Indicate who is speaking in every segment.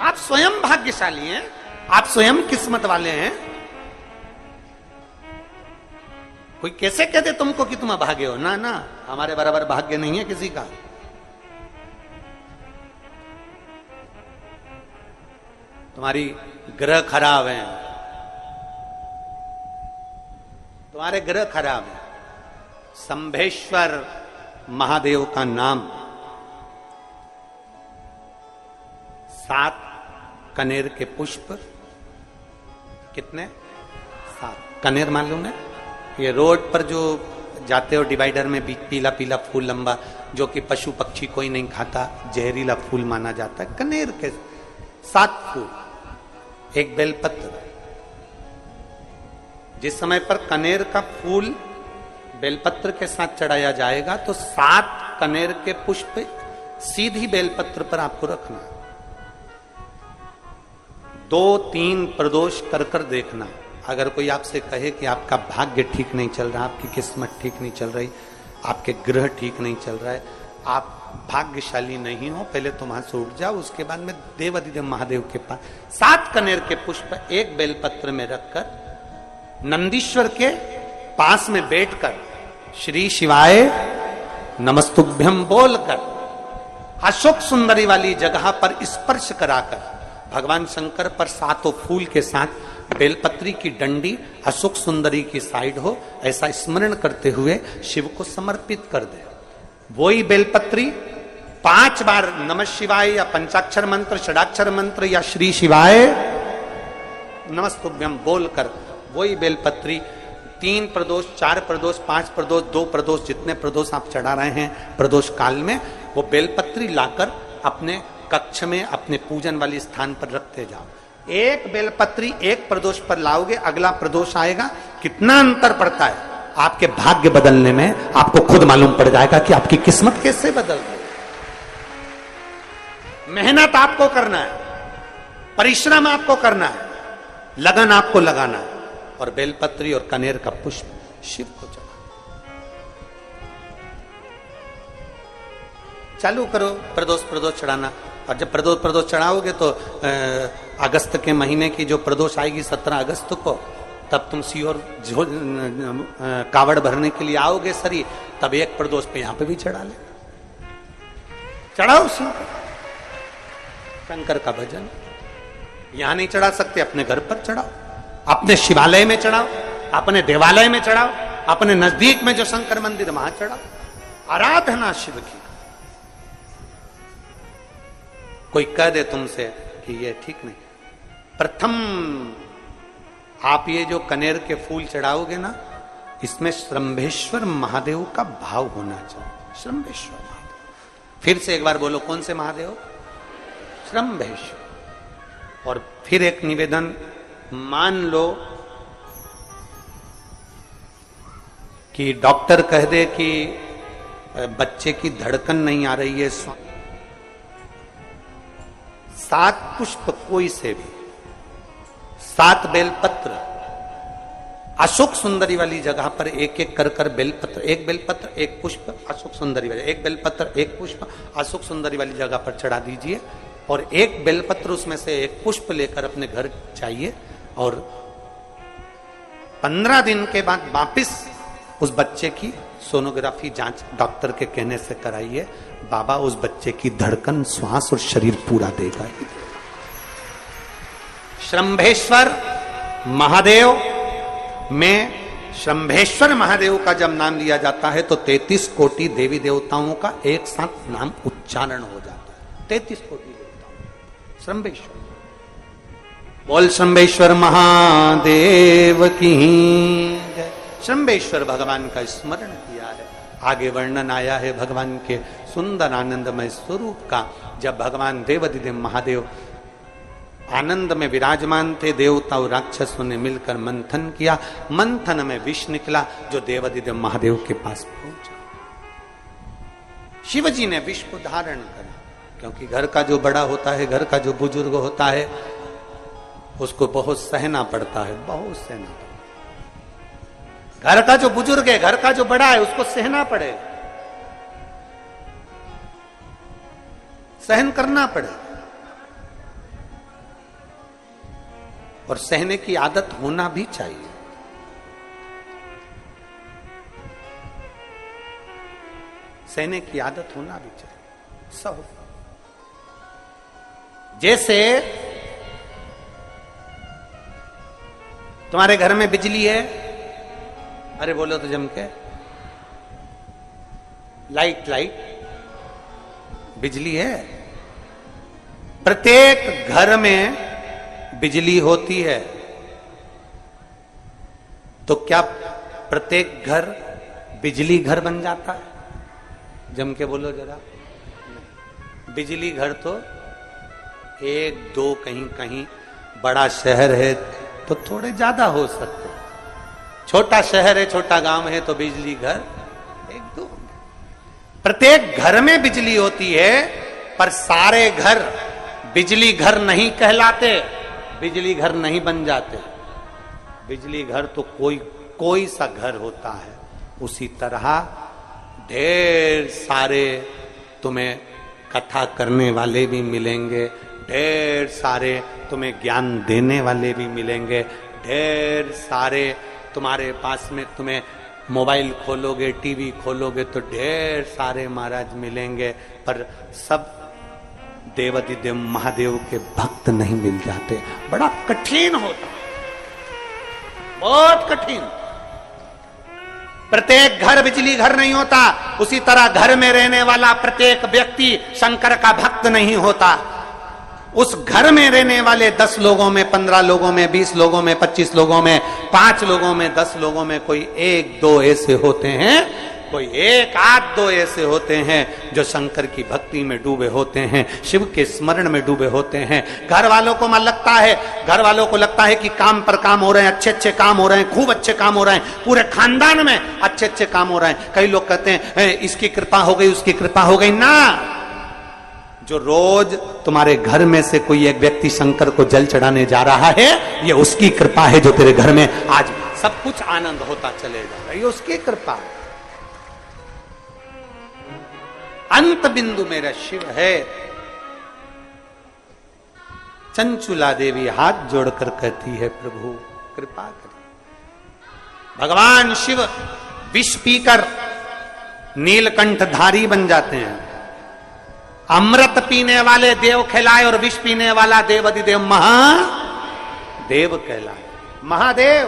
Speaker 1: आप स्वयं भाग्यशाली हैं, आप स्वयं किस्मत वाले हैं। कोई कैसे कहते तुमको कि तुम अभागे हो? ना ना, हमारे बराबर भाग्य नहीं है किसी का। तुम्हारी ग्रह खराब है, तुम्हारे ग्रह खराब है। शंभेश्वर महादेव का नाम 7 कनेर के पुष्प, कितने? 7 कनेर मालूम है? ये रोड पर जो जाते हो डिवाइडर में पीला पीला फूल लंबा, जो कि पशु पक्षी कोई नहीं खाता, जहरीला फूल माना जाता है। कनेर के 7 फूल, एक बेलपत्र। जिस समय पर कनेर का फूल बेलपत्र के साथ चढ़ाया जाएगा तो 7 कनेर के पुष्प सीधी बेलपत्र पर आपको रखना। 2-3 प्रदोष कर कर देखना। अगर कोई आपसे कहे कि आपका भाग्य ठीक नहीं चल रहा, आपकी किस्मत ठीक नहीं चल रही, आपके ग्रह ठीक नहीं चल रहा है, आप भाग्यशाली नहीं हो, पहले तुम वहां से उठ जाओ। उसके बाद में देवाधिदेव महादेव के पास 7 कनेर के पुष्प एक बेलपत्र में रखकर नंदीश्वर के पास में बैठकर श्री शिवाय नमस्तुभ्यम बोलकर अशोक सुंदरी वाली जगह पर स्पर्श कराकर भगवान शंकर पर 7 फूल के साथ बेलपत्री की डंडी अशोक सुंदरी की साइड हो, ऐसा स्मरण करते हुए शिव को समर्पित कर दे। वही बेलपत्री 5 बार नमः शिवाय या पंचाक्षर मंत्र, षडाक्षर मंत्र या श्री शिवाय नमस्तुभ्यम बोलकर वही बेलपत्री 3 प्रदोष, 4 प्रदोष, 5 प्रदोष, 2 प्रदोष, जितने प्रदोष आप चढ़ा रहे हैं प्रदोष काल में, वो बेलपत्री लाकर अपने कक्ष में अपने पूजन वाले स्थान पर रखते जाओ। एक बेलपत्री एक प्रदोष पर लाओगे, अगला प्रदोष आएगा, कितना अंतर पड़ता है आपके भाग्य बदलने में, आपको खुद मालूम पड़ जाएगा कि आपकी किस्मत कैसे बदल गई। मेहनत आपको करना है, परिश्रम आपको करना है, लगन आपको लगाना है, और बेलपत्री और कनेर का पुष्प शिव को चढ़ा। चालू करो प्रदोष चढ़ाना। और जब प्रदोष चढ़ाओगे तो अगस्त के महीने की जो प्रदोष आएगी 17 अगस्त को, तब तुम सीहोर कावड़ भरने के लिए आओगे सरी, तब एक प्रदोष पे यहां पे भी चढ़ा ले, चढ़ाओ शिव शंकर का भजन। यहां नहीं चढ़ा सकते, अपने घर पर चढ़ाओ, अपने शिवालय में चढ़ाओ, अपने देवालय में चढ़ाओ, अपने नजदीक में जो शंकर मंदिर वहां चढ़ाओ। आराधना शिव की। कोई कह दे तुमसे कि ये ठीक नहीं, प्रथम आप ये जो कनेर के फूल चढ़ाओगे ना, इसमें श्रंभेश्वर महादेव का भाव होना चाहिए। श्रंभेश्वर महादेव, फिर से एक बार बोलो, कौन से महादेव? श्रंभेश्वर। और फिर एक निवेदन, मान लो कि डॉक्टर कह दे कि बच्चे की धड़कन नहीं आ रही है, 7 पुष्प कोई से भी, 7 बेलपत्र अशोक सुंदरी वाली जगह पर एक एक कर कर बेलपत्र, एक बेलपत्र एक पुष्प अशोक सुंदरी वाली, एक बेलपत्र एक पुष्प अशोक सुंदरी वाली जगह पर चढ़ा दीजिए, और एक बेलपत्र उसमें से एक पुष्प लेकर अपने घर चाहिए, और 15 दिन के बाद वापिस उस बच्चे की सोनोग्राफी जांच डॉक्टर के कहने से कराइए। बाबा उस बच्चे की धड़कन, श्वास और शरीर पूरा देगा। श्रंभेश्वर महादेव में, श्रंभेश्वर महादेव का जब नाम लिया जाता है तो 33 कोटि देवी देवताओं का एक साथ नाम उच्चारण हो जाता है। 33 कोटि देवताओं। श्रंभेश्वर, बोल श्रंभेश्वर महादेव की जय। श्रंभेश्वर भगवान का स्मरण किया है। आगे वर्णन आया है भगवान के सुंदर आनंदमय स्वरूप का। जब भगवान देवाधिदेव महादेव आनंद में विराजमान थे, देवता और राक्षसों ने मिलकर मंथन किया, मंथन में विष निकला जो देवाधिदेव महादेव के पास पहुंचा। शिवजी ने विष को धारण करा, क्योंकि घर का जो बड़ा होता है, घर का जो बुजुर्ग होता है, उसको बहुत सहना पड़ता है, बहुत सहना पड़ता है। घर का जो बुजुर्ग है, घर का जो बड़ा है, उसको सहना पड़े, सहन करना पड़े। और सहने की आदत होना भी चाहिए। सहने की आदत होना भी चाहिए। सहो। जैसे तुम्हारे घर में बिजली है, अरे बोलो तो जम के, लाइट बिजली है। प्रत्येक घर में बिजली होती है, तो क्या प्रत्येक घर बिजली घर बन जाता है? जम के बोलो जरा। बिजली घर तो एक दो, कहीं कहीं बड़ा शहर है तो थोड़े ज्यादा हो सकते, छोटा शहर है, छोटा गांव है तो बिजली घर एक दो। प्रत्येक घर में बिजली होती है, पर सारे घर बिजली घर नहीं कहलाते, बिजली घर नहीं बन जाते। बिजली घर तो कोई सा घर होता है। उसी तरह ढेर सारे तुम्हें कथा करने वाले भी मिलेंगे, ढेर सारे तुम्हें ज्ञान देने वाले भी मिलेंगे, ढेर सारे तुम्हारे पास में, तुम्हें मोबाइल खोलोगे, टीवी खोलोगे तो ढेर सारे महाराज मिलेंगे, पर सब देवाधिदेव महादेव के भक्त नहीं मिल जाते। बड़ा कठिन होता, बहुत कठिन। प्रत्येक घर बिजली घर नहीं होता, उसी तरह घर में रहने वाला प्रत्येक व्यक्ति शंकर का भक्त नहीं होता। उस घर में रहने वाले 10 लोगों में, 15 लोगों में, 20 लोगों में, 25 लोगों में, 5 लोगों में, 10 लोगों में कोई 1-2 ऐसे होते हैं, कोई 1-8-2 ऐसे होते हैं जो शंकर की भक्ति में डूबे होते हैं, शिव के स्मरण में डूबे होते हैं। घर वालों को लगता है कि काम पर काम हो रहे हैं, अच्छे काम हो रहे हैं, खूब अच्छे काम हो रहे हैं, पूरे खानदान में अच्छे काम हो रहे हैं। कई लोग कहते हैं इसकी कृपा हो गई, उसकी कृपा हो गई ना। जो रोज तुम्हारे घर में से कोई एक व्यक्ति शंकर को जल चढ़ाने जा रहा है, ये उसकी कृपा है जो तेरे घर में आज सब कुछ आनंद होता चलेगा, ये उसकी कृपा है। अंत बिंदु मेरा शिव है। चंचुला देवी हाथ जोड़कर कहती है, प्रभु कृपा करें। भगवान शिव विष पीकर नीलकंठ धारी बन जाते हैं। अमृत पीने वाले देव कहलाए और विष पीने वाला देवाधिदेव महादेव कहलाए। महादेव।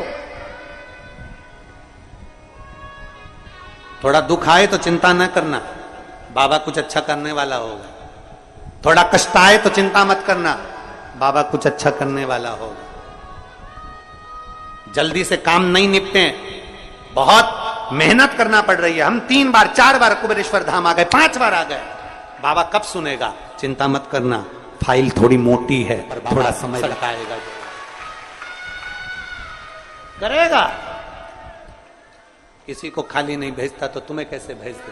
Speaker 1: थोड़ा दुख आए तो चिंता न करना, बाबा कुछ अच्छा करने वाला होगा। थोड़ा कष्ट आए तो चिंता मत करना, बाबा कुछ अच्छा करने वाला होगा। जल्दी से काम नहीं निपटे, बहुत मेहनत करना पड़ रही है। हम 3 बार 4 बार कुबेरेश्वर धाम आ गए, 5 बार आ गए, बाबा कब सुनेगा? चिंता मत करना, फाइल थोड़ी मोटी है, पर थोड़ा समय लगाएगा, करेगा। किसी को खाली नहीं भेजता तो तुम्हें कैसे भेज दे?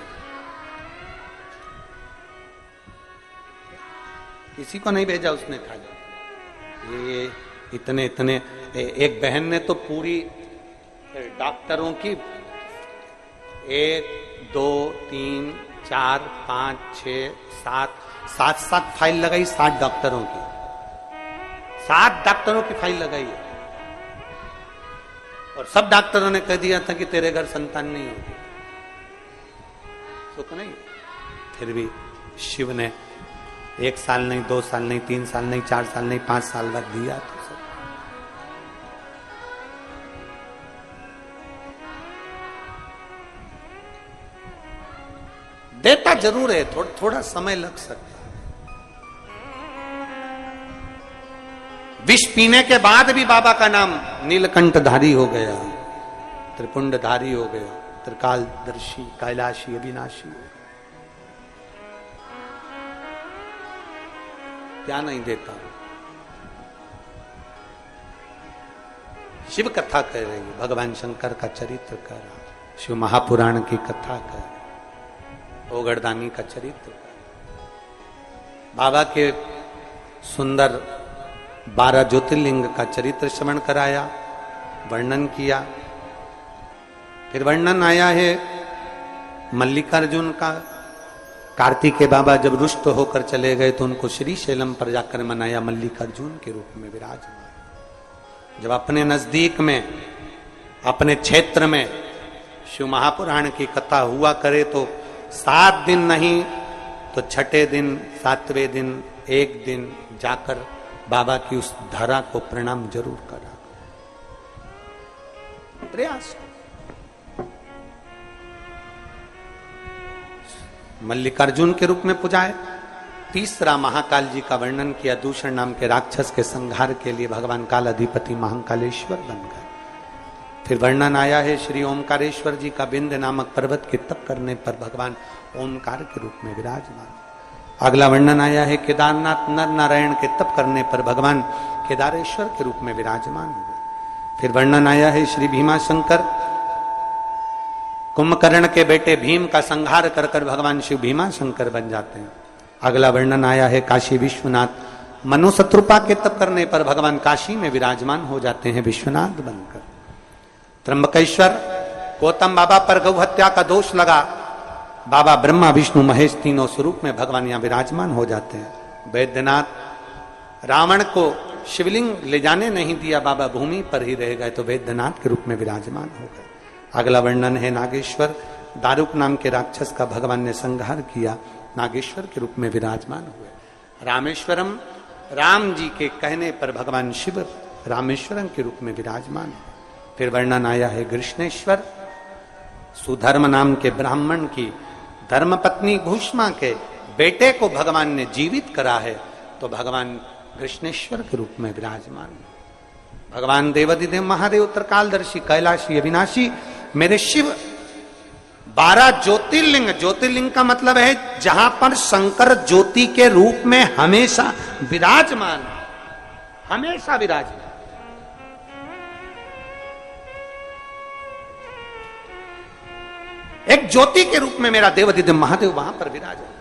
Speaker 1: किसी को नहीं भेजा उसने खाली। ये इतने एक बहन ने तो पूरी डॉक्टरों की 1 2 3 4 5 6 7 फाइल लगाई, 7 डॉक्टरों की, 7 डॉक्टरों की फाइल लगाई है। और सब डॉक्टरों ने कह दिया था कि तेरे घर संतान नहीं होगी, सुख नहीं। फिर भी शिव ने 1 साल नहीं, 2 साल नहीं, 3 साल नहीं, 4 साल नहीं, 5 साल बाद दिया। तो सब देता जरूर है, थोड़ा समय लग सकता है। विष पीने के बाद भी बाबा का नाम नीलकंठधारी हो गया, त्रिपुंडधारी हो गया, त्रिकालदर्शी, कैलाशी, अविनाशी। क्या नहीं देता? शिव कथा कह रही है, भगवान शंकर का चरित्र कर रहा है, शिव महापुराण की कथा कर रहा है, ओगरदानी का चरित्र कर, बाबा के सुंदर 12 ज्योतिर्लिंग का चरित्र श्रवण कराया, वर्णन किया। फिर वर्णन आया है मल्लिकार्जुन का। कार्तिकेय बाबा जब रुष्ट होकर चले गए तो उनको श्री शैलम पर जाकर मनाया, मल्लिकार्जुन के रूप में विराजमान। जब अपने नजदीक में, अपने क्षेत्र में शिव महापुराण की कथा हुआ करे तो 7 दिन नहीं तो छठे दिन, 7वें दिन, एक दिन जाकर बाबा की उस धारा को प्रणाम जरूर करा, प्रयास। मल्लिकार्जुन के रूप में पूजाए। तीसरा, महाकाल जी का वर्णन किया, दूषण नाम के राक्षस के संहार के लिए भगवान काल अधिपति महाकालेश्वर बन गए। फिर वर्णन आया है श्री ओमकारेश्वर जी का, बिंद नामक पर्वत के तप करने पर भगवान ओमकार के रूप में विराजमान। अगला वर्णन आया है केदारनाथ नर नारायण के तप करने पर भगवान केदारेश्वर के रूप में विराजमान हुए। फिर वर्णन आया है श्री भीमाशंकर, कुंभकर्ण के बेटे भीम का संहार कर कर भगवान शिव भीमाशंकर बन जाते हैं। अगला वर्णन आया है काशी विश्वनाथ, मनु शत्रुपा के तप करने पर भगवान काशी में विराजमान हो जाते हैं विश्वनाथ बनकर। त्र्यंबकेश्वर, गौतम बाबा पर गौ हत्या का दोष लगा, बाबा ब्रह्मा विष्णु महेश तीनों स्वरूप में भगवान यहां विराजमान हो जाते हैं। वैद्यनाथ, रावण को शिवलिंग ले जाने नहीं दिया, बाबा भूमि पर ही रह गए तो वैद्यनाथ के रूप में विराजमान हो गए। अगला वर्णन है नागेश्वर, दारुक नाम के राक्षस का भगवान ने संहार किया, नागेश्वर के रूप में विराजमान हुए। रामेश्वरम, राम जी के कहने पर भगवान शिव रामेश्वरम के रूप में विराजमान हुए। फिर वर्णन आया है कृष्णेश्वर, सुधर्म नाम के ब्राह्मण की धर्मपत्नी भूष्मा के बेटे को भगवान ने जीवित करा है तो भगवान कृष्णेश्वर के रूप में विराजमान। भगवान देवाधिदेव महादेव त्रिकालदर्शी कैलाशी अविनाशी मेरे शिव 12 ज्योतिर्लिंग, ज्योतिर्लिंग का मतलब है जहां पर शंकर ज्योति के रूप में हमेशा विराजमान, हमेशा विराजमान। एक ज्योति के रूप में मेरा देवाधिदेव महादेव वहां पर विराजमान,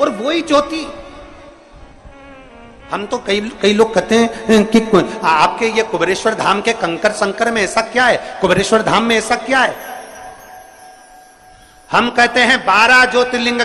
Speaker 1: और वही ज्योति हम तो कई लोग कहते हैं कि आपके ये कुबेरेश्वर धाम के कंकर संकर में ऐसा क्या है, कुबेरेश्वर धाम में ऐसा क्या है। हम कहते हैं 12 ज्योतिर्लिंग